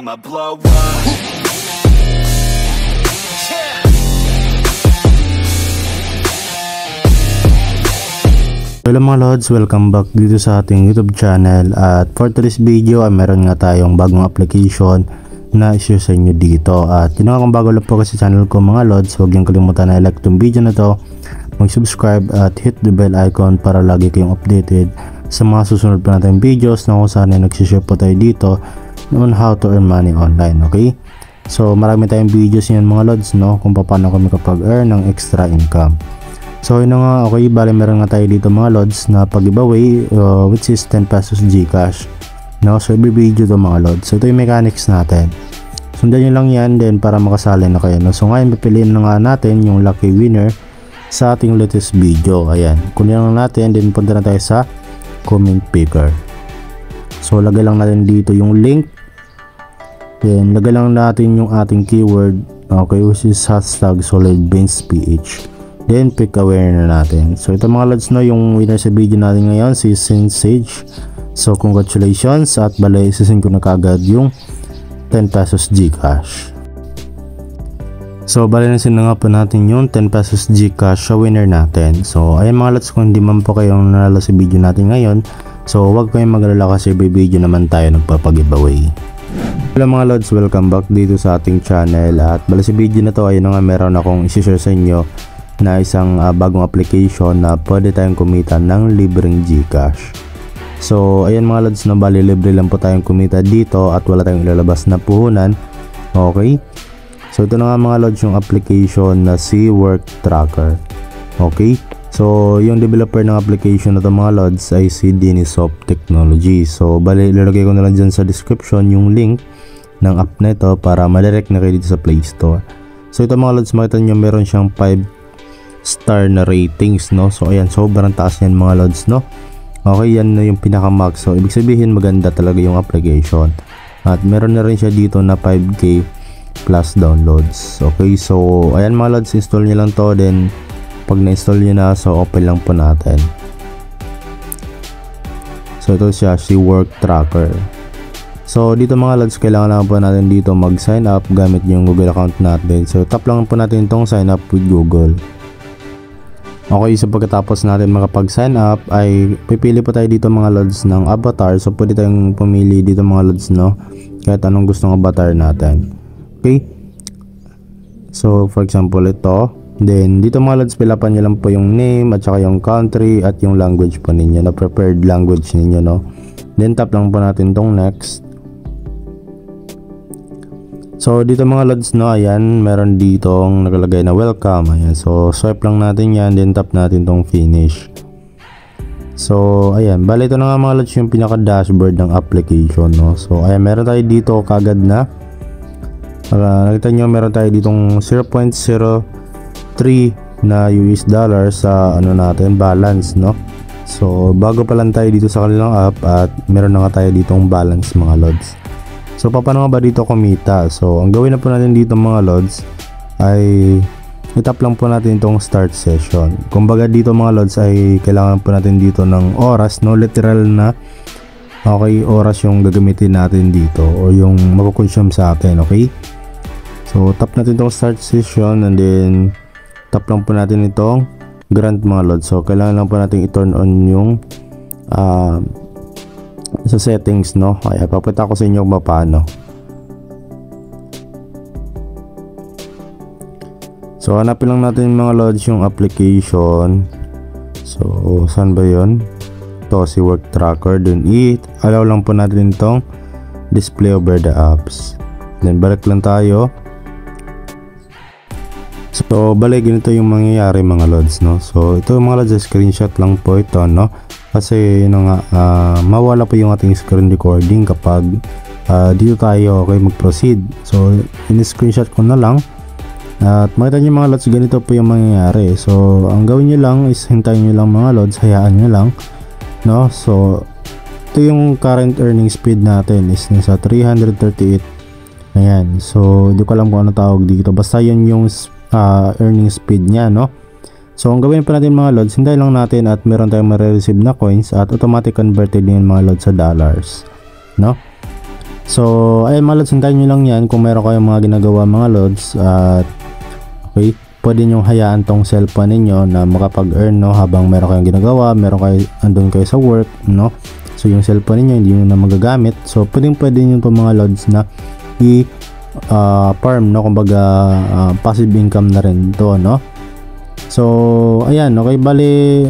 I'ma blow up. Hello mga lods, welcome back dito sa ating YouTube channel. At for today's video ay meron nga tayong bagong application na i-share sa inyo dito. At yun nga, kung bago lang po kasi channel ko mga lods, huwag niyong kalimutan na i-like itong video na to, mag-subscribe at hit the bell icon para lagi kayong updated sa mga susunod pa natin videos na kung saan ay nagsishare po tayo dito on how to earn money online. Okay, so marami tayong videos yan mga lods, no, kung paano kami kapag-earn ng extra income. So yun nga, okay, bali meron nga tayo dito mga lods na pag-giveaway which is 10 pesos Gcash, no? So every video to mga lods. So ito yung mechanics natin, sundan nyo lang yan din para makasali na kayo, no? So ngayon pipiliin na nga natin yung lucky winner sa ating latest video. Ayan, kunin lang natin, then punta na tayo sa comment picker. So lagay lang natin dito yung link, then lagay lang natin yung ating keyword, okay, which is hashtag solidbeansph. Then pick a winner na natin. So ito mga lods, no, yung winner sa video natin ngayon si Sage. So congratulations, at balay isasend ko na kagad yung 10 pesos Gcash. So balay nasin na nga po natin yung 10 pesos Gcash sa winner natin. So ayan mga lods, kung hindi man po kayong nanalo sa video natin ngayon, so huwag kayong mag-alala kasi by video naman tayo nagpapag-giveaway. Hello mga lods, welcome back dito sa ating channel. At balay sa video na to ay nga meron akong i-share sa inyo na isang bagong application na pwede tayong kumita ng libreng Gcash. So ayan mga lods, na bali libre lang po tayong kumita dito at wala tayong ilalabas na puhunan. Okay, so ito na nga mga lods yung application na si Work Tracker. Okay, so yung developer ng application na ito mga lods ay si Dinisoft Technology. So bali ilalagay ko na lang dyan sa description yung link ng app na ito para madirect na kayo dito sa Play Store. So ito mga lods, makita nyo meron siyang 5 star na ratings, no? So ayan, sobrang taas yan mga lods, no? Okay, yan na yung pinaka max. So ibig sabihin maganda talaga yung application. At meron na rin siya dito na 5k plus downloads. Okay, so ayan mga lods, install nyo lang to. Then pag na-install nyo na, so open lang po natin. So ito siya, si Work Tracker. So dito mga lods, kailangan lang po natin dito mag sign up gamit yung Google account natin. So tap lang po natin itong sign up with Google. Okay, so pagkatapos natin makapag-sign up ay pipili po tayo dito mga lods ng avatar. So pwede tayong pumili dito mga lods, no, kahit anong gustong avatar natin. Okay, so for example ito. Then dito mga lods, pilapan nyo lang po yung name at saka yung country at yung language po ninyo, na preferred language ninyo, no. Then tap lang po natin tong next. So dito mga lods, no, ayan, meron ditong nakalagay na welcome. Ayan, so swipe lang natin yan, then tap natin tong finish. So ayan, bali ito na nga mga lods yung pinaka dashboard ng application, no. So ayan, meron tayo dito kagad na nakita nyo, meron tayo ditong 0.03 na US dollar sa ano natin, balance, no. So bago pa lang tayo dito sa kanilang app at meron na nga tayo ditong balance mga lods. So paano nga ba dito kumita? So ang gawin na po natin dito mga lods ay itap lang po natin itong start session. Kumbaga dito mga lods ay kailangan po natin dito ng oras, no, literal na okay, oras yung gagamitin natin dito o yung makukonsume sa atin. Okay, so tap natin itong start session and then tap lang po natin itong grant mga lods. So kailangan lang po natin i-turn on yung sa settings, no. Ay papakita ko sa inyo kung paano. So hanapin lang natin mga lods yung application. So saan ba yun? Ito si Work Tracker. Then allow lang po natin itong display over the apps. Then balik lang tayo. So balik, ganito yung mangyayari mga lods, no. So ito mga lods, screenshot lang po ito, no, kasi yun nga, mawala po yung ating screen recording kapag dito tayo okay mag-proceed. So in-screenshot ko na lang at makita nyo mga lods, ganito po yung mangyayari. So ang gawin nyo lang is hintayin nyo lang mga lods, hayaan nyo lang, no. So ito yung current earning speed natin is nasa 338. Ayan, so di ko alam kung ano tawag dito, basta yun yung earning speed nya, no. So ang gawin pa natin mga lods, hintayin lang natin at meron tayong ma-receive na coins at automatic converted din mga lods sa dollars, no. So ayun mga lods, hintayin nyo lang yan kung meron kayong mga ginagawa mga lods. At okay, pwede nyo hayaan tong cellphone ninyo na makapag-earn, no, habang meron kayong ginagawa, meron kayo, andun kayo sa work, no. So yung cellphone ninyo hindi nyo na magagamit, so pwede nyo to mga lods na farm, no, kumbaga passive income na rin to, no. So ayan, okay, bali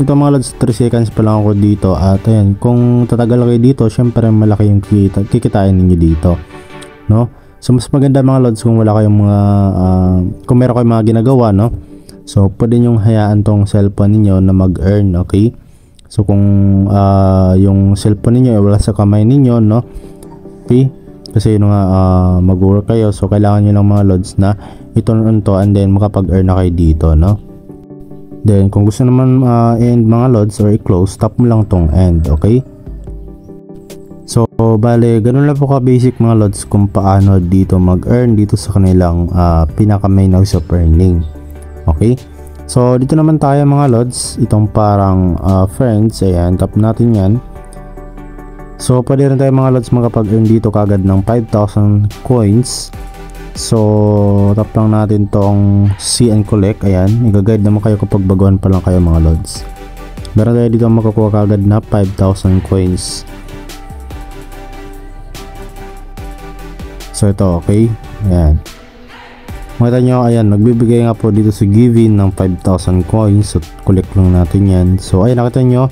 ito mga lods, 3 seconds pa lang ako dito. At ayan, kung tatagal kayo dito, syempre malaki yung kikitain ninyo dito, no. So mas maganda mga lods kung wala kayong mga kung meron kayong mga ginagawa, no. So pwede nyo hayaan tong cellphone ninyo na mag-earn, okay. So kung yung cellphone ninyo wala sa kamay ninyo, no, okay, kasi yun nga mag-work kayo, so kailangan nyo lang mga lods na i-turn on to and then makapag-earn na kayo dito, no. Then kung gusto naman end mga lods or i-close, tap mo lang tong end, okay. So bale ganun lang po ka basic mga lods kung paano dito mag-earn dito sa kanilang pinaka main house of earning, okay. So dito naman tayo mga lods, itong parang friends, ayan, tap natin yan. So pwede rin tayo mga lods makapag-earn dito kagad ng 5,000 coins. So tap lang natin tong see and collect, ayan, i-guide naman kayo kapag baguhan pa lang kayo mga lods. Meron tayo dito makakuha kagad na 5,000 coins. So ito, okay, ayan, makita nyo, ayan, nagbibigay nga po dito sa giving ng 5,000 coins. So collect lang natin yan. So ayan, nakita nyo,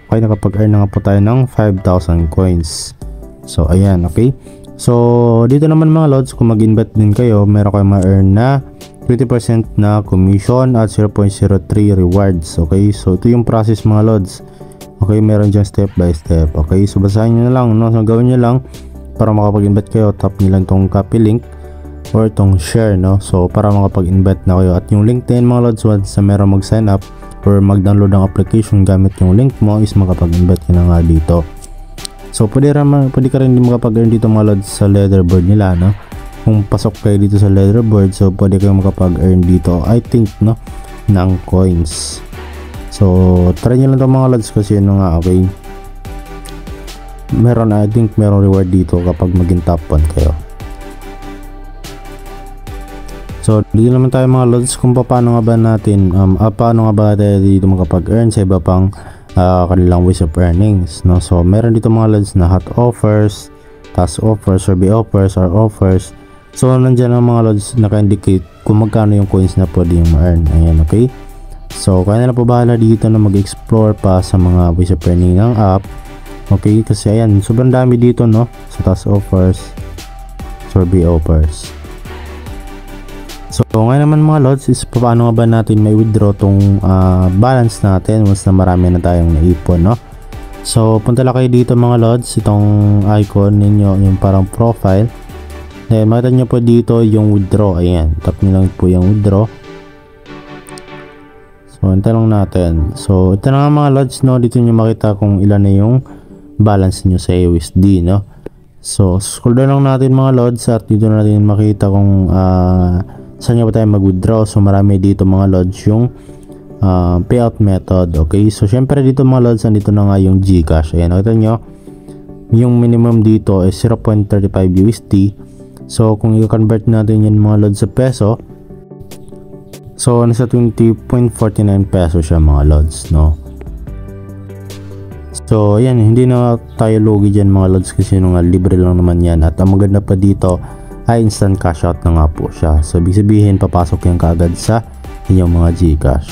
okay, nakapag-earn na nga po tayo ng 5,000 coins. So ayan, okay. So dito naman mga lods, kung mag-invest din kayo, meron kayong ma-earn na 20% na commission at 0.03 rewards, okay. So ito yung process mga lods, okay, meron dyan step by step, okay. So basahin nyo na lang, no. So gawin nyo lang para makapag-invest kayo, tap nyo lang tong copy link or tong share, no. So para makapag-invest na kayo, at yung link din mga lods, once na meron mag-sign up or mag-download ng application gamit yung link mo, is makapag-invest ka na nga dito. So pwede ka rin makapag-earn dito mga lods sa leaderboard nila, no. Kung pasok kayo dito sa leaderboard, so pwede kayo makapag-earn dito, I think, no, ng coins. So try nyo lang ito mga lods, kasi yun nga, okay, meron, I think meron reward dito kapag maging top 1 kayo. So dito naman tayo mga lods kung paano nga ba natin paano nga ba tayo dito makapag-earn sa iba pang kanilang ways of earnings, no. So meron dito mga lods na hot offers, task offers, survey offers, or offers. So nandiyan ang mga lods naka-indicate kung magkano yung coins na pwede yung ma-earn, ayan, okay. So kaya na po bahala dito na mag-explore pa sa mga ways of earning ng app, okay, kasi ayan, sobrang dami dito, no, sa task offers, survey offers. So ngayon naman mga lods is paano nga ba natin may withdraw tong balance natin once na marami na tayong naipon, no. So punta lang kayo dito mga lods, itong icon ninyo, yung parang profile, then makita nyo po dito yung withdraw, ayan, tap nyo lang po yung withdraw. So ito lang natin. So ito na nga mga lods, no, dito nyo makita kung ilan na yung balance nyo sa USD, no. So scroll down lang natin mga lods, at dito natin makita kung saan nga ba tayo mag-withdraw. So marami dito mga lods yung payout method, okay. So syempre dito mga lods, andito na nga yung GCash, ayan, nakita nyo yung minimum dito is 0.35 USD. So kung i-convert natin yan mga lods sa peso, so nasa 20.49 peso siya mga lods, no. So ayan, hindi na tayo lugi dyan mga lods, kasi nung libre lang naman yan. At ang maganda pa dito ay instant cash out na nga po siya. So ibig sabihin papasok yan kaagad sa inyong mga GCash,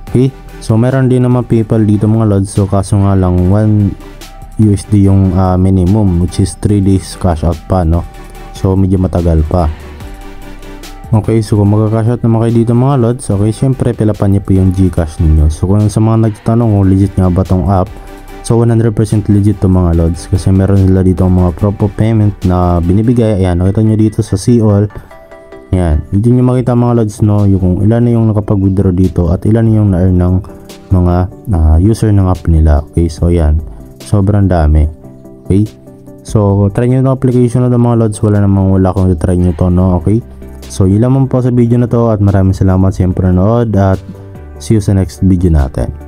okay. So meron din naman PayPal dito mga lods, so kaso nga lang 1 USD yung minimum, which is 3 days cash out pa, no. So medyo matagal pa, okay. So kung magka-cash out naman kayo dito mga lods, okay, syempre pilapan niyo po yung GCash ninyo. So kung sa mga nagtatanong kung legit nga ba tong app, so 100% legit to mga lods, kasi meron sila dito mga proof of payment na binibigay. Ayan, nakita nyo dito sa see all, ayan, dito nyo makita mga lods, no, yung ilan na yung nakapag-withdraw dito at ilan na yung na-earn ng mga user ng app nila, okay. So ayan, sobrang dami, okay. So try nyo itong application na ito mga lods, wala kung try nyo to, no, okay. So yun lamang po sa video na to, at maraming salamat sa iyong panonood, at see you sa next video natin.